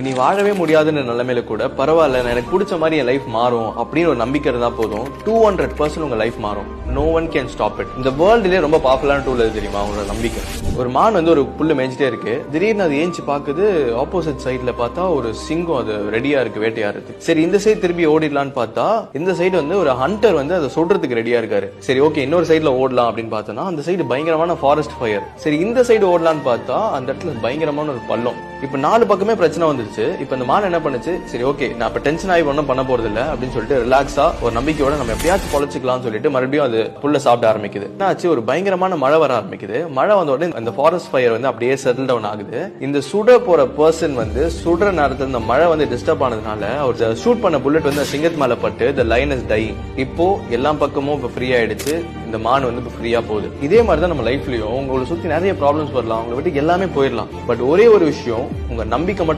நீ வாழவே முடியாதுன்ற நிலைமையில கூட பரவாயில்ல, எனக்கு பிடிச்ச மாதிரி என் லைஃப் மாறும் அப்படின்னு ஒரு நம்பிக்கை இருந்தா போதும். 200% உங்க லைஃப் மாறும். No one can stop it. இந்த வேர்ல்டுலயே ரொம்ப பாப்புலரான டூல் எது தெரியுமா? உங்களோட நம்பிக்கை. ஒரு மான் வந்து ஒரு புல்லு மேய்ஞ்சிட்டே இருக்கு. திடீர்னு அது ஏஞ்சி பாக்குது, ஆப்போசிட் சைட்ல பார்த்தா ஒரு சிங்கம் அது ரெடியா இருக்கு வேட்டையாடுறது. சரி, இந்த சைடு திரும்பி ஓடிடலான்னு பார்த்தா இந்த சைடு வந்து ஒரு ஹண்டர் வந்து அதை சொல்றதுக்கு ரெடியா இருக்காரு. சரி, ஓகே, இன்னொரு சைடுல ஓடலாம் அப்படின்னு பார்த்தோம்னா அந்த சைடு பயங்கரமான ஃபாரஸ்ட் ஃபயர். சரி, இந்த சைடு ஓடலான்னு பார்த்தா அந்த இடத்துல பயங்கரமான ஒரு பள்ளம். இப்ப 4 பக்கமே பிரச்சனை வந்துருச்சு. இப்ப இந்த மான் என்ன பண்ணுச்சு? சரி, ஓகே, நான் இப்ப டென்ஷன் ஆகி ஒன்னும் பண்ண போறது இல்ல அப்படின்னு சொல்லிட்டு ரிலாக்ஸா ஒரு நம்பிக்கையோட நம்ம எப்படியாச்சும் பொழைச்சிக்கலாம்னு சொல்லிட்டு மறுபடியும் அது புல்ல சாப்பிட ஆரம்பிக்குது. என்னாச்சு? ஒரு பயங்கரமான மழை வர ஆரம்பிக்குது. மழை வந்த உடனே அந்த ஃபாரஸ்ட் ஃபயர் வந்து அப்படியே செட்டில் டவுன் ஆகுது. இந்த சுட போற பர்சன் வந்து சுடுற நேரத்துல இந்த மழை வந்து டிஸ்டர்ப் ஆனதுனால அவர் ஷூட் பண்ண புல்லட் வந்து சிங்கத்து மேல பட்டு த லைன் இஸ் டையிங். இப்போ எல்லா பக்கமும் இப்ப ஃப்ரீ ஆயிடுச்சு. இந்த மான் வந்து இப்ப ஃப்ரீயா போகுது. இதே மாதிரிதான் நம்ம லைஃப்லயும் உங்களை சுத்தி நிறைய ப்ராப்ளம்ஸ் வரலாம், உங்களை விட்டு எல்லாமே போயிடலாம். பட் ஒரே ஒரு விஷயம், உங்க நம்பிக்கை மட்டும்